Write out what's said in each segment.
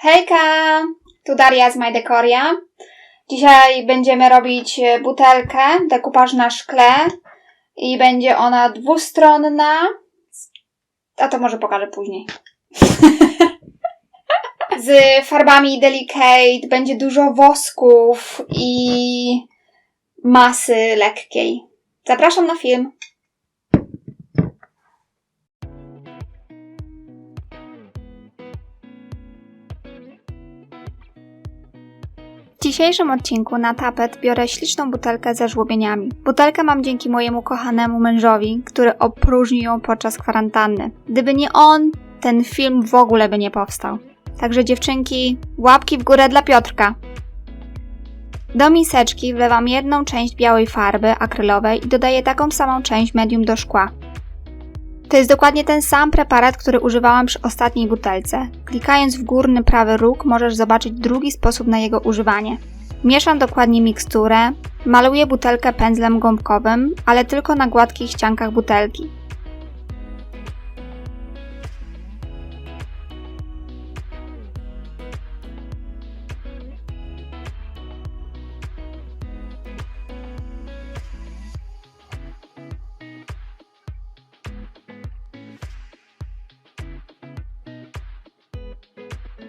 Hejka! Tu Daria z MyDecoria. Dzisiaj będziemy robić butelkę, dekupaż na szkle i będzie ona dwustronna. A to może pokażę później. Z farbami Delicate, będzie dużo wosków i masy lekkiej. Zapraszam na film. W dzisiejszym odcinku na tapet biorę śliczną butelkę ze żłobieniami. Butelkę mam dzięki mojemu kochanemu mężowi, który opróżnił ją podczas kwarantanny. Gdyby nie on, ten film w ogóle by nie powstał. Także dziewczynki, łapki w górę dla Piotrka. Do miseczki wlewam jedną część białej farby akrylowej i dodaję taką samą część medium do szkła. To jest dokładnie ten sam preparat, który używałam przy ostatniej butelce. Klikając w górny prawy róg możesz zobaczyć drugi sposób na jego używanie. Mieszam dokładnie miksturę, maluję butelkę pędzlem gąbkowym, ale tylko na gładkich ściankach butelki.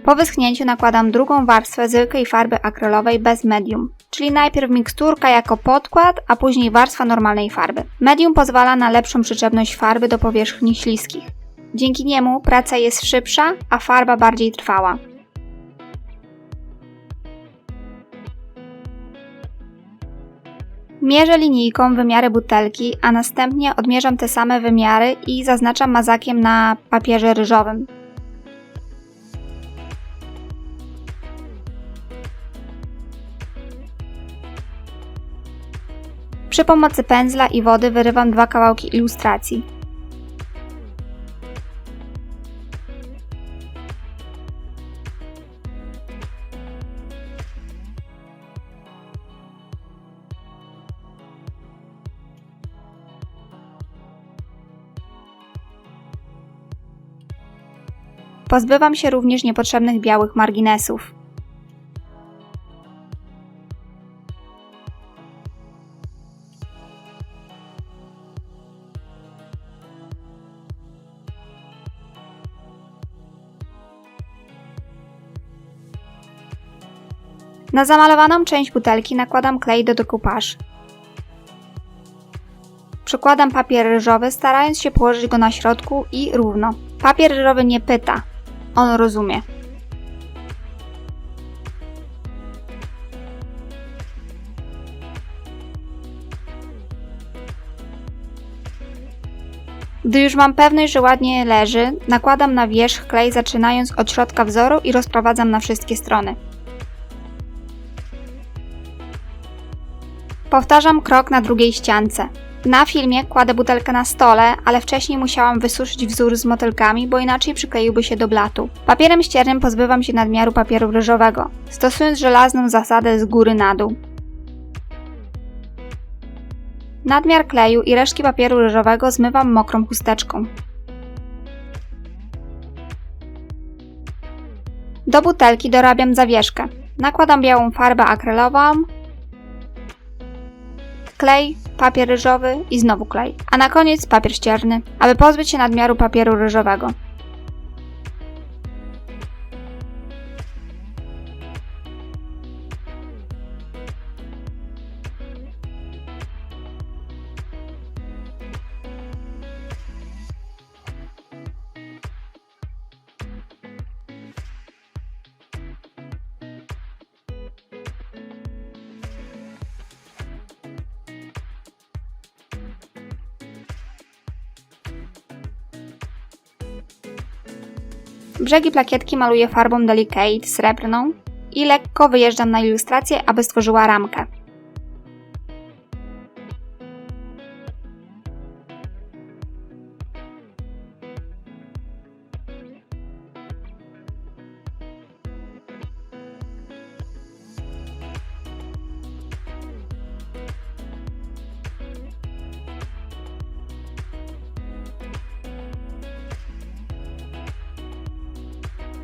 Po wyschnięciu nakładam drugą warstwę zwykłej farby akrylowej bez medium, czyli najpierw miksturka jako podkład, a później warstwa normalnej farby. Medium pozwala na lepszą przyczepność farby do powierzchni śliskich. Dzięki niemu praca jest szybsza, a farba bardziej trwała. Mierzę linijką wymiary butelki, a następnie odmierzam te same wymiary i zaznaczam mazakiem na papierze ryżowym. Przy pomocy pędzla i wody wyrywam 2 kawałki ilustracji. Pozbywam się również niepotrzebnych białych marginesów. Na zamalowaną część butelki nakładam klej do dekupaż. Przykładam papier ryżowy, starając się położyć go na środku i równo. Papier ryżowy nie pyta, on rozumie. Gdy już mam pewność, że ładnie leży, nakładam na wierzch klej, zaczynając od środka wzoru i rozprowadzam na wszystkie strony. Powtarzam krok na drugiej ściance. Na filmie kładę butelkę na stole, ale wcześniej musiałam wysuszyć wzór z motylkami, bo inaczej przykleiłby się do blatu. Papierem ściernym pozbywam się nadmiaru papieru ryżowego, stosując żelazną zasadę z góry na dół. Nadmiar kleju i resztki papieru ryżowego zmywam mokrą chusteczką. Do butelki dorabiam zawieszkę. Nakładam białą farbę akrylową, klej, papier ryżowy i znowu klej, a na koniec papier ścierny, aby pozbyć się nadmiaru papieru ryżowego. Brzegi plakietki maluję farbą Delicate srebrną i lekko wyjeżdżam na ilustrację, aby stworzyła ramkę.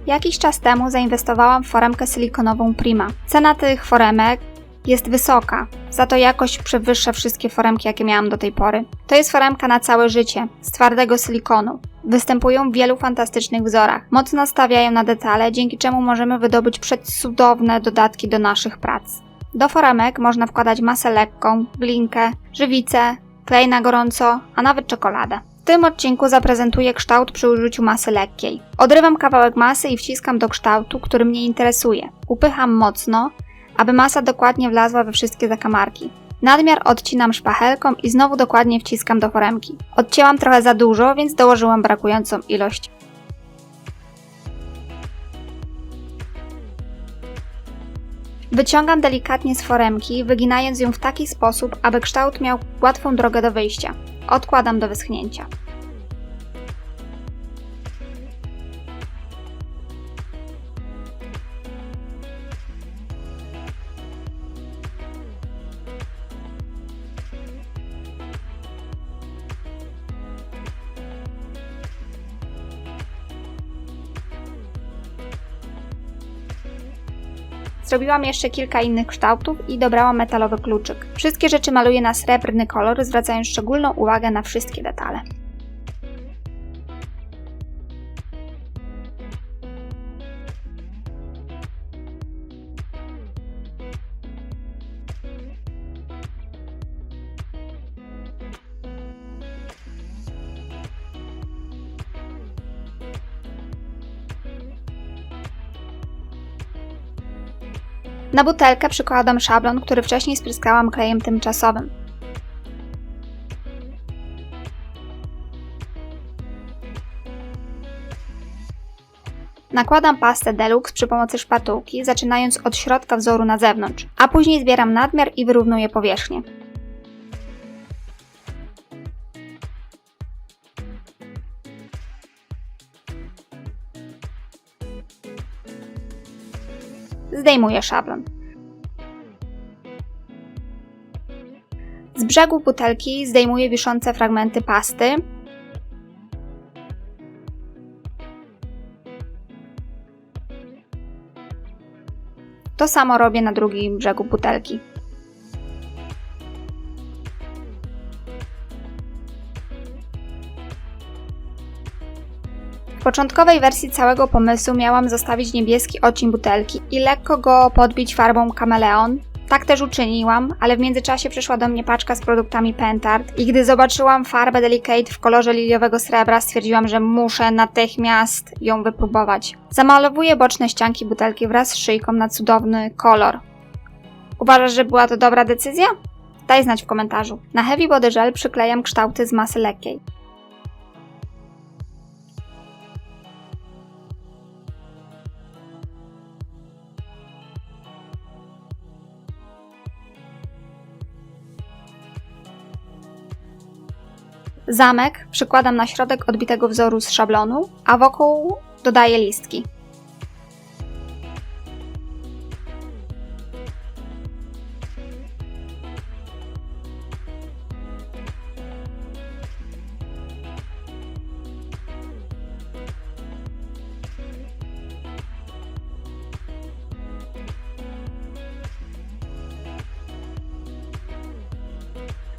Jakiś czas temu zainwestowałam w foremkę silikonową Prima. Cena tych foremek jest wysoka, za to jakość przewyższa wszystkie foremki, jakie miałam do tej pory. To jest foremka na całe życie, z twardego silikonu. Występują w wielu fantastycznych wzorach. Mocno stawiają na detale, dzięki czemu możemy wydobyć przecudowne dodatki do naszych prac. Do foremek można wkładać masę lekką, glinkę, żywicę, klej na gorąco, a nawet czekoladę. W tym odcinku zaprezentuję kształt przy użyciu masy lekkiej. Odrywam kawałek masy i wciskam do kształtu, który mnie interesuje. Upycham mocno, aby masa dokładnie wlazła we wszystkie zakamarki. Nadmiar odcinam szpachelką i znowu dokładnie wciskam do foremki. Odcięłam trochę za dużo, więc dołożyłam brakującą ilość. Wyciągam delikatnie z foremki, wyginając ją w taki sposób, aby kształt miał łatwą drogę do wyjścia. Odkładam do wyschnięcia. Zrobiłam jeszcze kilka innych kształtów i dobrałam metalowy kluczyk. Wszystkie rzeczy maluję na srebrny kolor, zwracając szczególną uwagę na wszystkie detale. Na butelkę przykładam szablon, który wcześniej spryskałam klejem tymczasowym. Nakładam pastę Deluxe przy pomocy szpatułki, zaczynając od środka wzoru na zewnątrz, a później zbieram nadmiar i wyrównuję powierzchnię. Zdejmuję szablon. Z brzegu butelki zdejmuję wiszące fragmenty pasty. To samo robię na drugim brzegu butelki. W początkowej wersji całego pomysłu miałam zostawić niebieski odcień butelki i lekko go podbić farbą kameleon. Tak też uczyniłam, ale w międzyczasie przyszła do mnie paczka z produktami Pentard i gdy zobaczyłam farbę Delicate w kolorze liliowego srebra, stwierdziłam, że muszę natychmiast ją wypróbować. Zamalowuję boczne ścianki butelki wraz z szyjką na cudowny kolor. Uważasz, że była to dobra decyzja? Daj znać w komentarzu. Na Heavy Body Gel przyklejam kształty z masy lekkiej. Zamek przykładam na środek odbitego wzoru z szablonu, a wokół dodaję listki.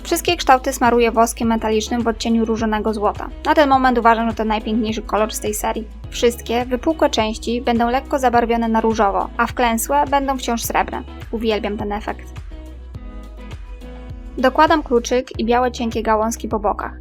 Wszystkie kształty smaruję woskiem metalicznym w odcieniu różonego złota. Na ten moment uważam, że to najpiękniejszy kolor z tej serii. Wszystkie wypukłe części będą lekko zabarwione na różowo, a wklęsłe będą wciąż srebrne. Uwielbiam ten efekt. Dokładam kluczyk i białe cienkie gałązki po bokach.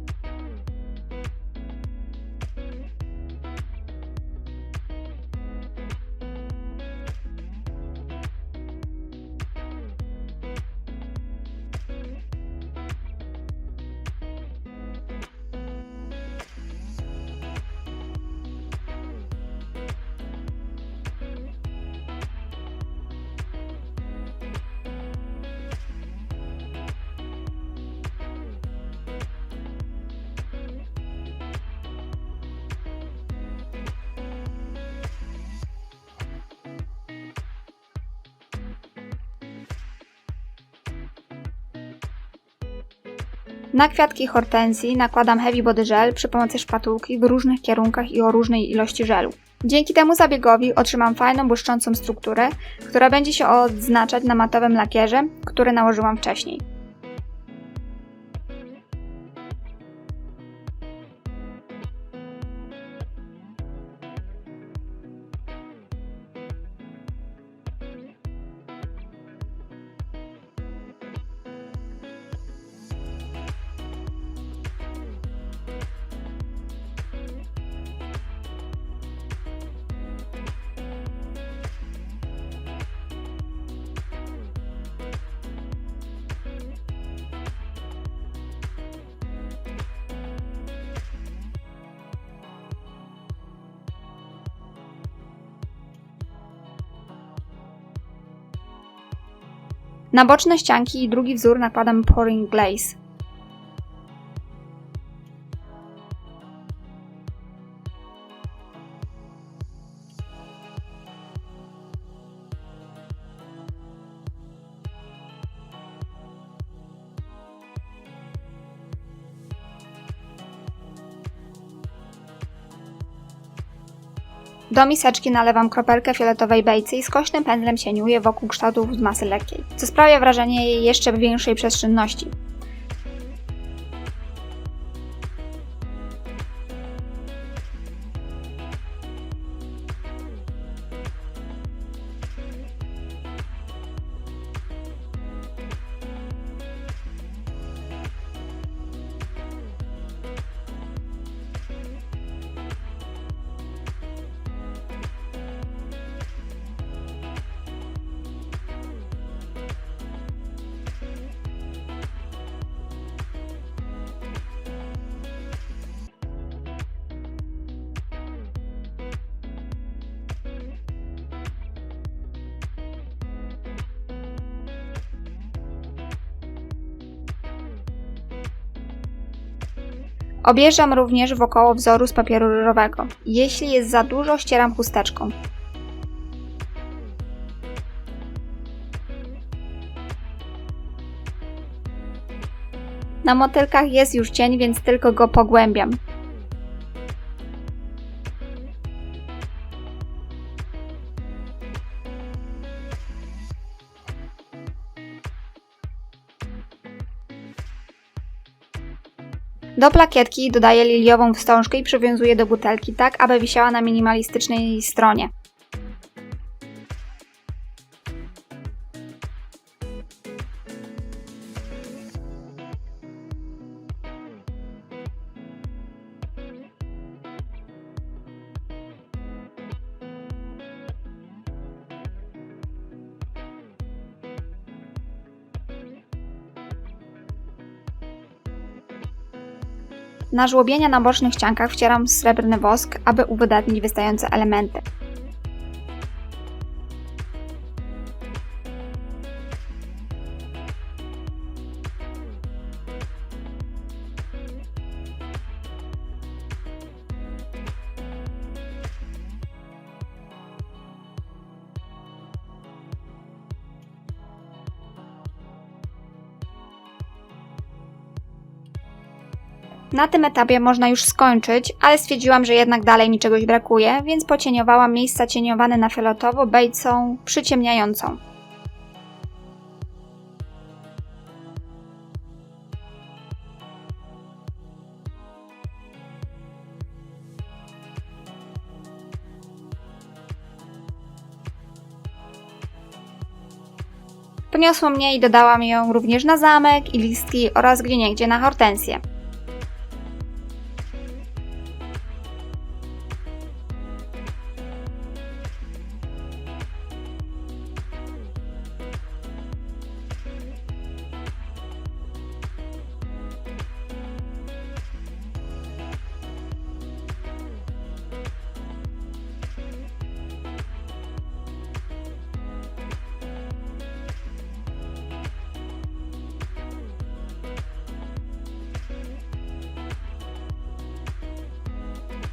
Na kwiatki hortensji nakładam Heavy Body Gel przy pomocy szpatułki w różnych kierunkach i o różnej ilości żelu. Dzięki temu zabiegowi otrzymam fajną, błyszczącą strukturę, która będzie się odznaczać na matowym lakierze, który nałożyłam wcześniej. Na boczne ścianki i drugi wzór nakładam pouring glaze. Do miseczki nalewam kropelkę fioletowej bejcy i skośnym pędzlem cieniuję wokół kształtów z masy lekkiej, co sprawia wrażenie jej jeszcze większej przestrzenności. Objeżdżam również wokoło wzoru z papieru ryżowego. Jeśli jest za dużo, ścieram chusteczką. Na motylkach jest już cień, więc tylko go pogłębiam. Do plakietki dodaję liliową wstążkę i przywiązuję do butelki tak, aby wisiała na minimalistycznej stronie. Na żłobienia na bocznych ściankach wcieram srebrny wosk, aby uwydatnić wystające elementy. Na tym etapie można już skończyć, ale stwierdziłam, że jednak dalej mi czegoś brakuje, więc pocieniowałam miejsca cieniowane na fioletowo bejcą przyciemniającą. Poniosło mnie i dodałam ją również na zamek i listki oraz gdzieniegdzie na hortensję.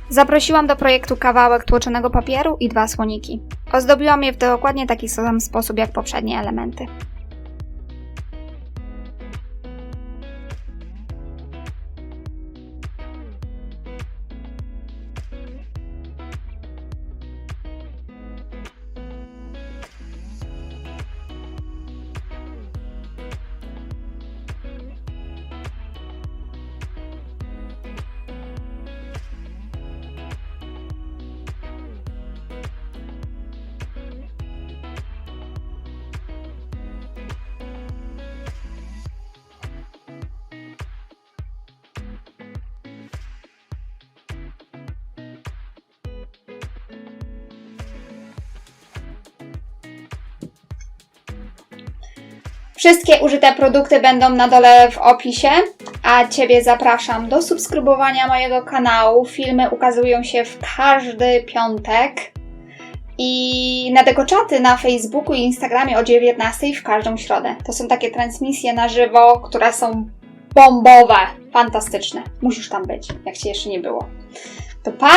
Zaprosiłam do projektu kawałek tłoczonego papieru i 2 słoniki. Ozdobiłam je w dokładnie taki sam sposób jak poprzednie elementy. Wszystkie użyte produkty będą na dole w opisie, a Ciebie zapraszam do subskrybowania mojego kanału. Filmy ukazują się w każdy piątek i na dekoczaty na Facebooku i Instagramie o 19 w każdą środę. To są takie transmisje na żywo, które są bombowe, fantastyczne. Musisz tam być, jak Cię jeszcze nie było. To pa!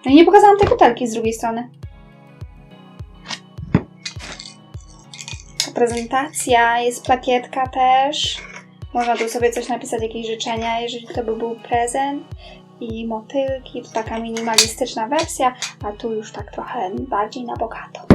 No i nie pokazałam tej butelki z drugiej strony. Prezentacja, jest plakietka też. Można tu sobie coś napisać, jakieś życzenia, jeżeli to by był prezent. I motylki, to taka minimalistyczna wersja, a tu już tak trochę bardziej na bogato.